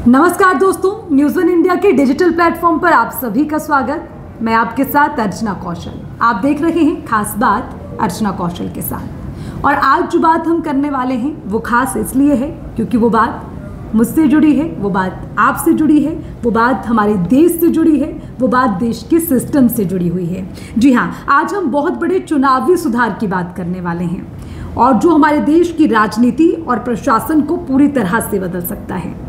नमस्कार दोस्तों, news one India के डिजिटल प्लेटफॉर्म पर आप सभी का स्वागत। मैं आपके साथ अर्चना कौशल। आप देख रहे हैं खास बात अर्चना कौशल के साथ। और आज जो बात हम करने वाले हैं वो खास इसलिए है क्योंकि वो बात मुझसे जुड़ी है, वो बात आपसे जुड़ी है, वो बात हमारे देश से जुड़ी है, वो बात देश के सिस्टम से जुड़ी हुई है। जी हाँ, आज हम बहुत बड़े चुनावी सुधार की बात करने वाले हैं और जो हमारे देश की राजनीति और प्रशासन को पूरी तरह से बदल सकता है।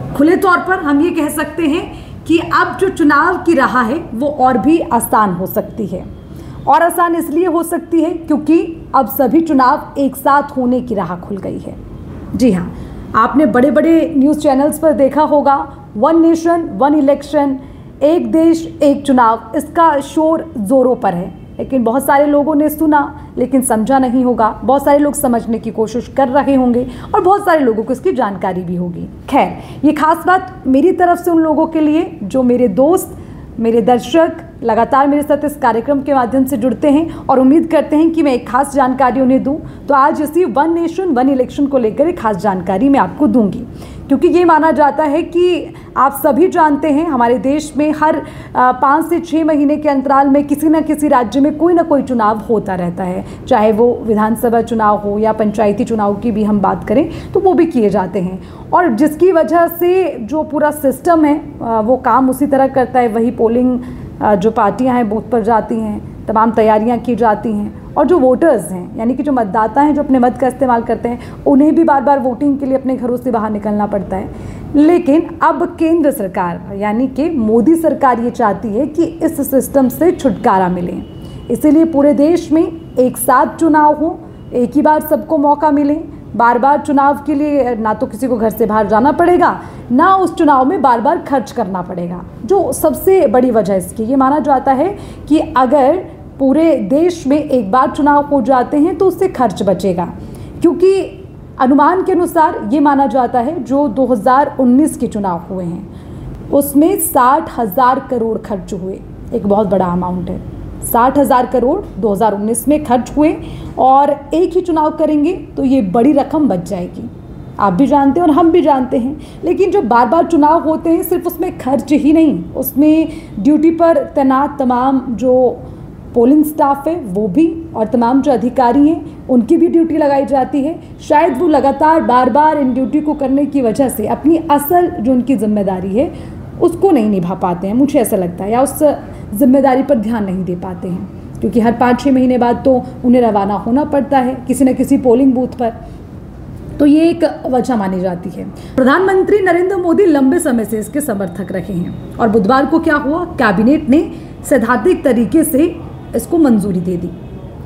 खुले तौर पर हम ये कह सकते हैं कि अब जो चुनाव की राह है वो और भी आसान हो सकती है। और आसान इसलिए हो सकती है क्योंकि अब सभी चुनाव एक साथ होने की राह खुल गई है। जी हाँ, आपने बड़े बड़े न्यूज़ चैनल्स पर देखा होगा, वन नेशन वन इलेक्शन, एक देश एक चुनाव, इसका शोर जोरों पर है। लेकिन बहुत सारे लोगों ने सुना लेकिन समझा नहीं होगा, बहुत सारे लोग समझने की कोशिश कर रहे होंगे और बहुत सारे लोगों को इसकी जानकारी भी होगी। खैर, ये खास बात मेरी तरफ से उन लोगों के लिए जो मेरे दोस्त, मेरे दर्शक लगातार मेरे साथ इस कार्यक्रम के माध्यम से जुड़ते हैं और उम्मीद करते हैं कि मैं एक खास जानकारी उन्हें दूं। तो आज इसी वन नेशन वन इलेक्शन को लेकर एक खास जानकारी मैं आपको दूंगी, क्योंकि ये माना जाता है कि आप सभी जानते हैं हमारे देश में हर 5 से 6 महीने के अंतराल में किसी न किसी राज्य में कोई ना कोई चुनाव होता रहता है। चाहे वो विधानसभा चुनाव हो या पंचायती चुनाव की भी हम बात करें तो वो भी किए जाते हैं। और जिसकी वजह से जो पूरा सिस्टम है वो काम उसी तरह करता है। वही पोलिंग जो पार्टियां हैं बूथ पर जाती हैं, तमाम तैयारियां की जाती हैं और जो वोटर्स हैं यानी कि जो मतदाता हैं जो अपने मत का इस्तेमाल करते हैं उन्हें भी बार बार वोटिंग के लिए अपने घरों से बाहर निकलना पड़ता है। लेकिन अब केंद्र सरकार यानी कि मोदी सरकार ये चाहती है कि इस सिस्टम से छुटकारा मिले। इसीलिए पूरे देश में एक साथ चुनाव हो, एक ही बार सबको मौका मिले। बार बार चुनाव के लिए ना तो किसी को घर से बाहर जाना पड़ेगा, ना उस चुनाव में बार बार खर्च करना पड़ेगा। जो सबसे बड़ी वजह इसकी ये माना जाता है कि अगर पूरे देश में एक बार चुनाव हो जाते हैं तो उससे खर्च बचेगा, क्योंकि अनुमान के अनुसार ये माना जाता है जो 2019 के चुनाव हुए हैं उसमें 60,000 करोड़ खर्च हुए। एक बहुत बड़ा अमाउंट है, 60,000 करोड़ 2019 में खर्च हुए और एक ही चुनाव करेंगे तो ये बड़ी रकम बच जाएगी। आप भी जानते हैं और हम भी जानते हैं। लेकिन जो बार बार चुनाव होते हैं सिर्फ उसमें खर्च ही नहीं, उसमें ड्यूटी पर तैनात तमाम जो पोलिंग स्टाफ है वो भी और तमाम जो अधिकारी हैं उनकी भी ड्यूटी लगाई जाती है। शायद वो लगातार बार बार इन ड्यूटी को करने की वजह से अपनी असल जो उनकी जिम्मेदारी है उसको नहीं निभा पाते हैं, मुझे ऐसा लगता है, या उस जिम्मेदारी पर ध्यान नहीं दे पाते हैं, क्योंकि हर 5-6 महीने बाद तो उन्हें रवाना होना पड़ता है किसी न किसी पोलिंग बूथ पर। तो ये एक वजह मानी जाती है। प्रधानमंत्री नरेंद्र मोदी लंबे समय से इसके समर्थक रहे हैं और बुधवार को क्या हुआ, कैबिनेट ने सैद्धांतिक तरीके से इसको मंजूरी दे दी।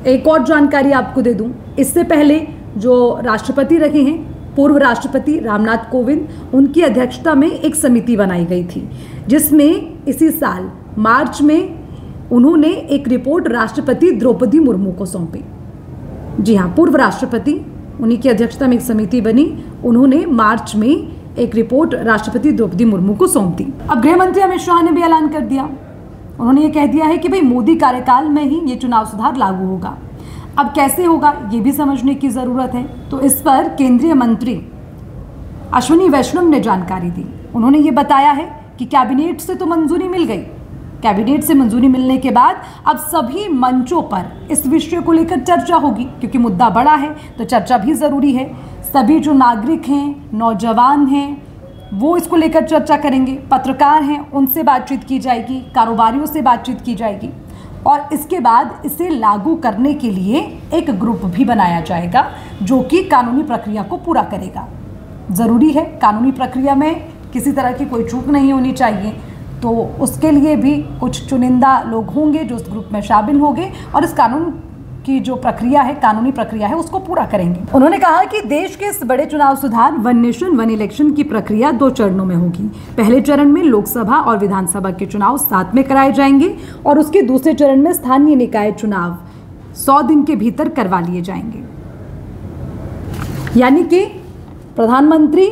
एक और जानकारी आपको दे दूं, इससे पहले जो राष्ट्रपति रहे हैं पूर्व राष्ट्रपति रामनाथ कोविंद, उनकी अध्यक्षता में एक समिति बनाई गई थी जिसमें इसी साल मार्च में उन्होंने एक रिपोर्ट राष्ट्रपति द्रौपदी मुर्मू को सौंपी। जी हाँ, पूर्व राष्ट्रपति, उन्हीं की अध्यक्षता में एक समिति बनी, उन्होंने मार्च में एक रिपोर्ट राष्ट्रपति द्रौपदी मुर्मू को सौंप दी। अब गृह मंत्री अमित शाह ने भी ऐलान कर दिया, उन्होंने ये कह दिया है कि भाई मोदी कार्यकाल में ही ये चुनाव सुधार लागू होगा। अब कैसे होगा ये भी समझने की ज़रूरत है। तो इस पर केंद्रीय मंत्री अश्विनी वैष्णव ने जानकारी दी। उन्होंने ये बताया है कि कैबिनेट से तो मंजूरी मिल गई, कैबिनेट से मंजूरी मिलने के बाद अब सभी मंचों पर इस विषय को लेकर चर्चा होगी, क्योंकि मुद्दा बड़ा है तो चर्चा भी ज़रूरी है। सभी जो नागरिक हैं, नौजवान हैं, वो इसको लेकर चर्चा करेंगे, पत्रकार हैं उनसे बातचीत की जाएगी, कारोबारियों से बातचीत की जाएगी और इसके बाद इसे लागू करने के लिए एक ग्रुप भी बनाया जाएगा जो कि कानूनी प्रक्रिया को पूरा करेगा। ज़रूरी है, कानूनी प्रक्रिया में किसी तरह की कोई चूक नहीं होनी चाहिए, तो उसके लिए भी कुछ चुनिंदा लोग होंगे जो उस ग्रुप में शामिल होंगे और इस कानून की जो प्रक्रिया है, कानूनी प्रक्रिया है, उसको पूरा करेंगे। उन्होंने कहा कि देश के इस बड़े चुनाव सुधार वन नेशन वन इलेक्शन की प्रक्रिया 2 चरणों में होगी। पहले चरण में लोकसभा और विधानसभा के चुनाव साथ में कराए जाएंगे और उसके दूसरे चरण में स्थानीय निकाय चुनाव 100 दिन के भीतर करवा लिए जाएंगे। यानी कि प्रधानमंत्री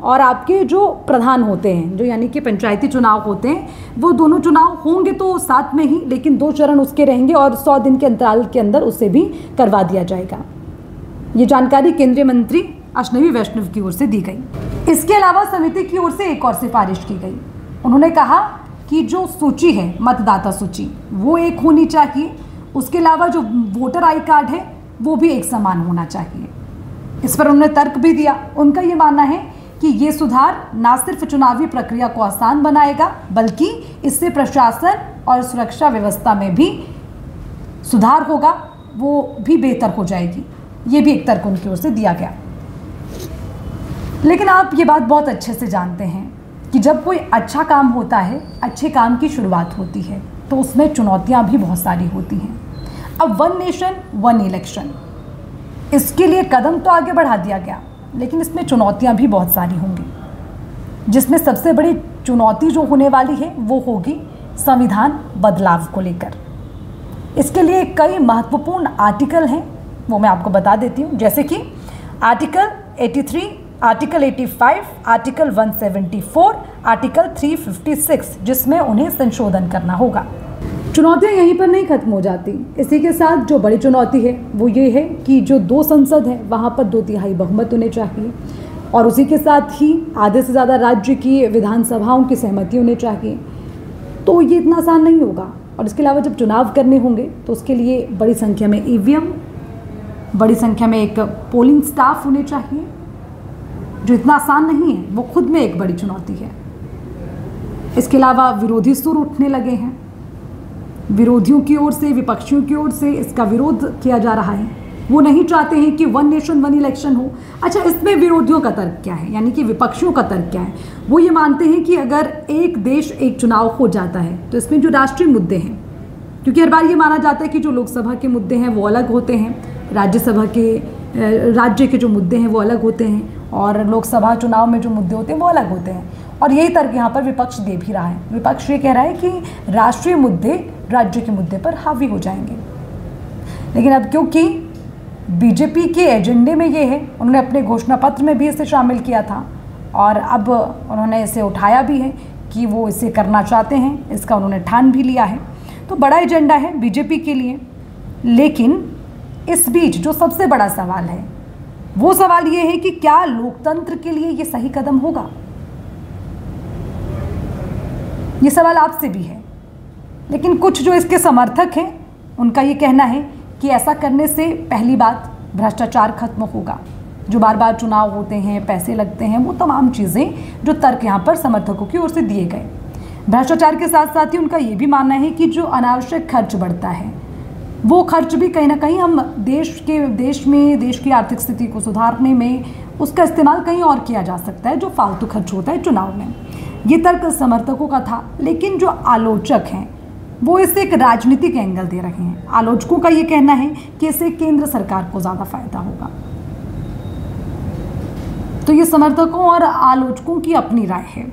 और आपके जो प्रधान होते हैं, जो यानी कि पंचायती चुनाव होते हैं, वो दोनों चुनाव होंगे तो साथ में ही, लेकिन 2 चरण उसके रहेंगे और 100 दिन के अंतराल के अंदर उसे भी करवा दिया जाएगा। ये जानकारी केंद्रीय मंत्री अजनबी वैष्णव की ओर से दी गई। इसके अलावा समिति की ओर से एक और सिफारिश की गई। उन्होंने कहा कि जो सूची है, मतदाता सूची, वो एक होनी चाहिए। उसके अलावा जो वोटर आई कार्ड है वो भी एक समान होना चाहिए। इस पर उन्होंने तर्क भी दिया। उनका ये मानना है कि ये सुधार ना सिर्फ चुनावी प्रक्रिया को आसान बनाएगा, बल्कि इससे प्रशासन और सुरक्षा व्यवस्था में भी सुधार होगा, वो भी बेहतर हो जाएगी। ये भी एक तर्क उनकी ओर से दिया गया। लेकिन आप ये बात बहुत अच्छे से जानते हैं कि जब कोई अच्छा काम होता है, अच्छे काम की शुरुआत होती है, तो उसमें चुनौतियां भी बहुत सारी होती हैं। अब वन नेशन वन इलेक्शन, इसके लिए कदम तो आगे बढ़ा दिया गया, लेकिन इसमें चुनौतियां भी बहुत सारी होंगी, जिसमें सबसे बड़ी चुनौती जो होने वाली है वो होगी संविधान बदलाव को लेकर। इसके लिए कई महत्वपूर्ण आर्टिकल हैं, वो मैं आपको बता देती हूँ, जैसे कि आर्टिकल 83, आर्टिकल 85, आर्टिकल 174, आर्टिकल 356, जिसमें उन्हें संशोधन करना होगा। चुनौतियां यहीं पर नहीं खत्म हो जाती। इसी के साथ जो बड़ी चुनौती है वो ये है कि जो 2 संसद है वहाँ पर 2/3 बहुमत होने चाहिए, और उसी के साथ ही आधे से ज़्यादा राज्य की विधानसभाओं की सहमति होनी चाहिए। तो ये इतना आसान नहीं होगा। और इसके अलावा जब चुनाव करने होंगे तो उसके लिए बड़ी संख्या में ईवीएम, बड़ी संख्या में एक पोलिंग स्टाफ होने चाहिए, जो इतना आसान नहीं है। वो खुद में एक बड़ी चुनौती है। इसके अलावा विरोधी सुर उठने लगे हैं। विरोधियों की ओर से, विपक्षियों की ओर से इसका विरोध किया जा रहा है। वो नहीं चाहते हैं कि वन नेशन वन इलेक्शन हो। अच्छा, इसमें विरोधियों का तर्क क्या है, यानी कि विपक्षियों का तर्क क्या है? वो ये मानते हैं कि अगर एक देश एक चुनाव हो जाता है तो इसमें जो राष्ट्रीय मुद्दे हैं, क्योंकि हर बार ये माना जाता है कि जो लोकसभा के मुद्दे हैं वो अलग होते हैं, राज्य के जो मुद्दे हैं वो अलग होते हैं, और लोकसभा चुनाव में जो मुद्दे होते हैं वो अलग होते हैं। और यही तर्क यहाँ पर विपक्ष दे भी रहा है। विपक्ष ये कह रहा है कि राष्ट्रीय मुद्दे राज्य के मुद्दे पर हावी हो जाएंगे। लेकिन अब क्योंकि बीजेपी के एजेंडे में ये है, उन्होंने अपने घोषणा पत्र में भी इसे शामिल किया था, और अब उन्होंने इसे उठाया भी है कि वो इसे करना चाहते हैं, इसका उन्होंने ठान भी लिया है। तो बड़ा एजेंडा है बीजेपी के लिए। लेकिन इस बीच जो सबसे बड़ा सवाल है वो सवाल ये है कि क्या लोकतंत्र के लिए ये सही कदम होगा? ये सवाल आपसे भी है। लेकिन कुछ जो इसके समर्थक हैं उनका ये कहना है कि ऐसा करने से पहली बात भ्रष्टाचार खत्म होगा। जो बार बार चुनाव होते हैं, पैसे लगते हैं, वो तमाम चीज़ें जो तर्क यहाँ पर समर्थकों की ओर से दिए गए। भ्रष्टाचार के साथ साथ ही उनका ये भी मानना है कि जो अनावश्यक खर्च बढ़ता है वो खर्च भी कहीं ना कहीं हम देश की आर्थिक स्थिति को सुधारने में उसका इस्तेमाल कहीं और किया जा सकता है, जो फालतू खर्च होता है चुनाव में। ये तर्क समर्थकों का था। लेकिन जो आलोचक हैं वो इसे एक राजनीतिक एंगल दे रहे हैं। आलोचकों का ये कहना है कि इससे केंद्र सरकार को ज़्यादा फायदा होगा। तो ये समर्थकों और आलोचकों की अपनी राय है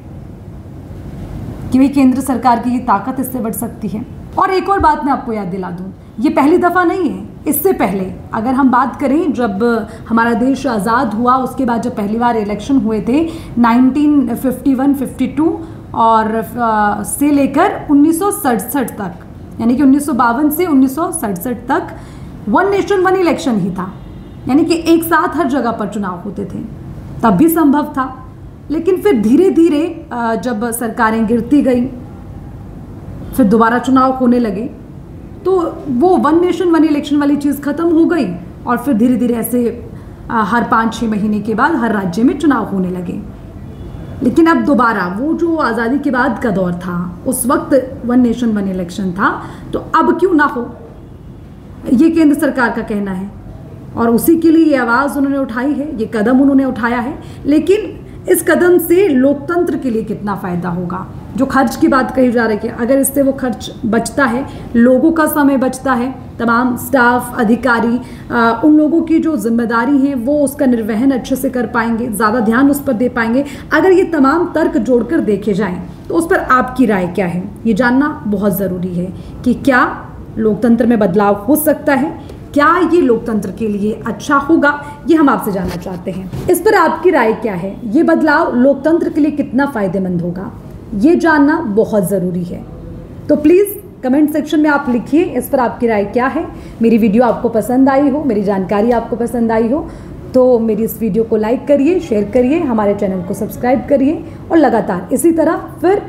कि भाई केंद्र सरकार की ये ताकत इससे बढ़ सकती है। और एक और बात मैं आपको याद दिला दूं, ये पहली दफ़ा नहीं है। इससे पहले अगर हम बात करें, जब हमारा देश आज़ाद हुआ उसके बाद जब पहली बार इलेक्शन हुए थे 1951-52 और से लेकर 1967 तक, यानी कि 1952 से 1967 तक वन नेशन वन इलेक्शन ही था, यानी कि एक साथ हर जगह पर चुनाव होते थे। तब भी संभव था। लेकिन फिर धीरे धीरे जब सरकारें गिरती गई, फिर दोबारा चुनाव होने लगे, तो वो वन नेशन वन इलेक्शन वाली चीज़ ख़त्म हो गई, और फिर धीरे धीरे ऐसे हर 5-6 महीने के बाद हर राज्य में चुनाव होने लगे। लेकिन अब दोबारा वो जो आज़ादी के बाद का दौर था, उस वक्त वन नेशन वन इलेक्शन था, तो अब क्यों ना हो, ये केंद्र सरकार का कहना है। और उसी के लिए ये आवाज़ उन्होंने उठाई है, ये कदम उन्होंने उठाया है। लेकिन इस कदम से लोकतंत्र के लिए कितना फ़ायदा होगा? जो खर्च की बात कही जा रही है, अगर इससे वो खर्च बचता है, लोगों का समय बचता है, तमाम स्टाफ, अधिकारी, उन लोगों की जो जिम्मेदारी है वो उसका निर्वहन अच्छे से कर पाएंगे, ज़्यादा ध्यान उस पर दे पाएंगे। अगर ये तमाम तर्क जोड़कर देखे जाएं तो उस पर आपकी राय क्या है, ये जानना बहुत ज़रूरी है कि क्या लोकतंत्र में बदलाव हो सकता है, क्या ये लोकतंत्र के लिए अच्छा होगा, ये हम आपसे जानना चाहते हैं। इस पर आपकी राय क्या है? ये बदलाव लोकतंत्र के लिए कितना फ़ायदेमंद होगा, ये जानना बहुत ज़रूरी है। तो प्लीज़ कमेंट सेक्शन में आप लिखिए इस पर आपकी राय क्या है। मेरी वीडियो आपको पसंद आई हो, मेरी जानकारी आपको पसंद आई हो तो मेरी इस वीडियो को लाइक करिए, शेयर करिए, हमारे चैनल को सब्सक्राइब करिए और लगातार इसी तरह फिर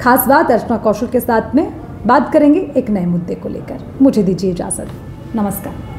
खास बात अर्चना कौशल के साथ में बात करेंगे एक नए मुद्दे को लेकर। मुझे दीजिए इजाज़त। नमस्कार।